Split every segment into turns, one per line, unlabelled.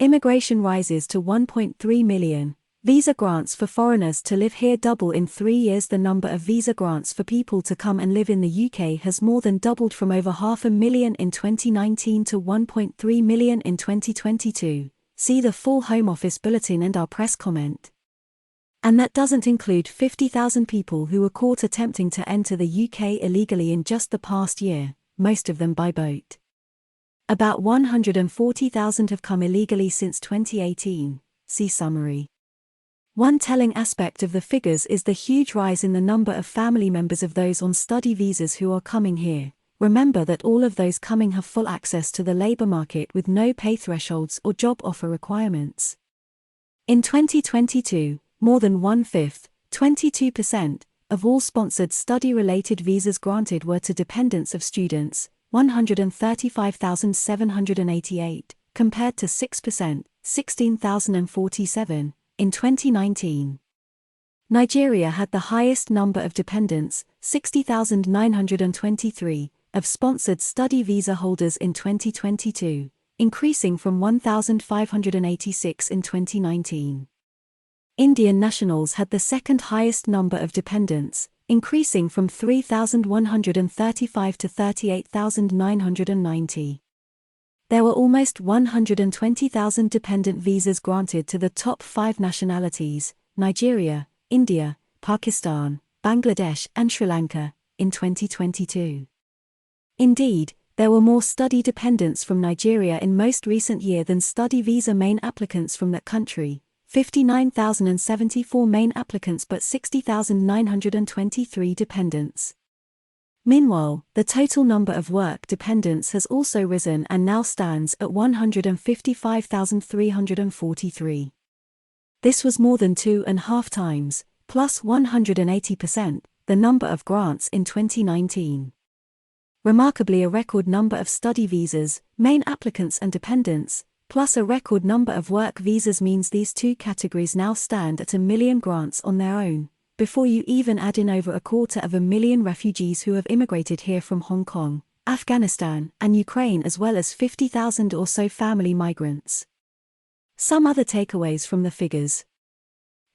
Immigration rises to 1.3 million. Visa grants for foreigners to live here double in 3 years. The number of visa grants for people to come and live in the UK has more than doubled from over 500,000 in 2019 to 1.3 million in 2022. See the full Home Office bulletin and our press comment. And that doesn't include 50,000 people who were caught attempting to enter the UK illegally in just the past year, most of them by boat. About 140,000 have come illegally since 2018. See summary. One telling aspect of the figures is the huge rise in the number of family members of those on study visas who are coming here. Remember that all of those coming have full access to the labour market with no pay thresholds or job offer requirements. In 2022, more than 1/5, 22%, of all sponsored study-related visas granted were to dependents of students, 135,788, compared to 6%, 16,047, in 2019. Nigeria had the highest number of dependents, 60,923, of sponsored study visa holders in 2022, increasing from 1,586 in 2019. Indian nationals had the second highest number of dependents, increasing from 3,135 to 38,990. There were almost 120,000 dependent visas granted to the top 5 nationalities, Nigeria, India, Pakistan, Bangladesh and Sri Lanka, in 2022. Indeed, there were more study dependents from Nigeria in most recent year than study visa main applicants from that country, 59,074 main applicants but 60,923 dependents. Meanwhile, the total number of work dependents has also risen and now stands at 155,343. This was more than 2.5 times, plus 180%, the number of grants in 2019. Remarkably, a record number of study visas, main applicants and dependents, plus a record number of work visas means these two categories now stand at 1 million grants on their own, before you even add in over 250,000 refugees who have immigrated here from Hong Kong, Afghanistan, and Ukraine, as well as 50,000 or so family migrants. Some other takeaways from the figures.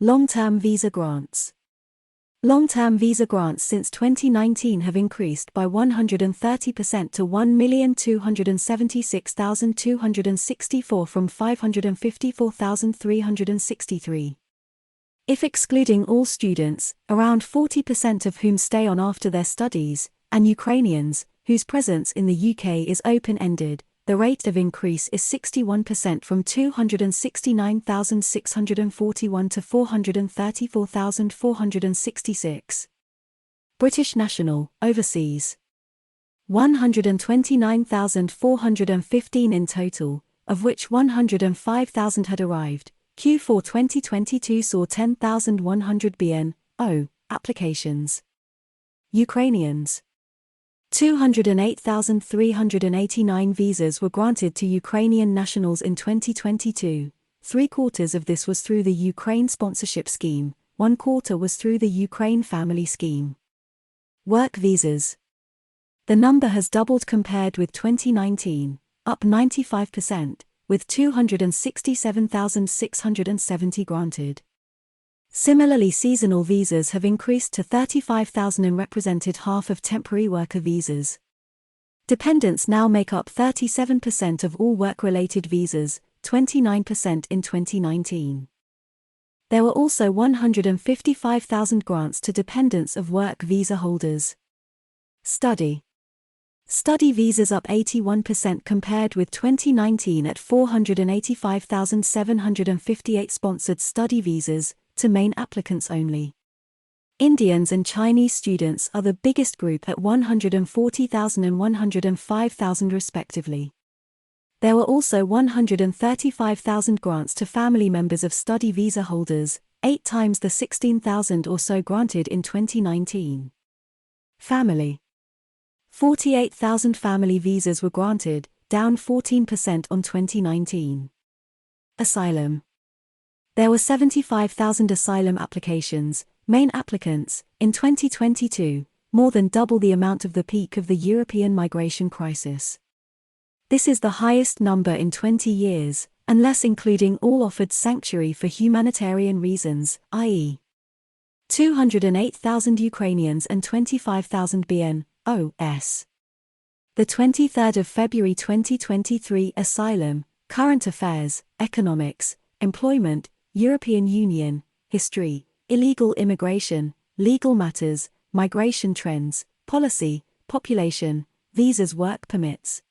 Long-term visa grants. Long-term visa grants since 2019 have increased by 130% to 1,276,264 from 554,363. If excluding all students, around 40% of whom stay on after their studies, and Ukrainians, whose presence in the UK is open-ended, the rate of increase is 61% from 269,641 to 434,466. British national, overseas. 129,415 in total, of which 105,000 had arrived. Q4 2022 saw 10,100 BNO applications. Ukrainians. 208,389 visas were granted to Ukrainian nationals in 2022. 3/4 of this was through the Ukraine Sponsorship Scheme, 1/4 was through the Ukraine Family Scheme. Work visas. The number has doubled compared with 2019, up 95%. With 267,670 granted. Similarly, seasonal visas have increased to 35,000 and represented half of temporary worker visas. Dependents now make up 37% of all work-related visas, 29% in 2019. There were also 155,000 grants to dependents of work visa holders. Study visas up 81% compared with 2019 at 485,758 sponsored study visas, to main applicants only. Indians and Chinese students are the biggest group at 140,000 and 105,000 respectively. There were also 135,000 grants to family members of study visa holders, 8 times the 16,000 or so granted in 2019. Family. 48,000 family visas were granted, down 14% on 2019. Asylum. There were 75,000 asylum applications, main applicants, in 2022, more than double the amount of the peak of the European migration crisis. This is the highest number in 20 years, unless including all offered sanctuary for humanitarian reasons, i.e. 208,000 Ukrainians and 25,000 BNOS. The 23rd of February 2023 Asylum, Current Affairs, Economics, Employment, European Union, History, Illegal Immigration, Legal Matters, Migration Trends, Policy, Population, Visas Work Permits.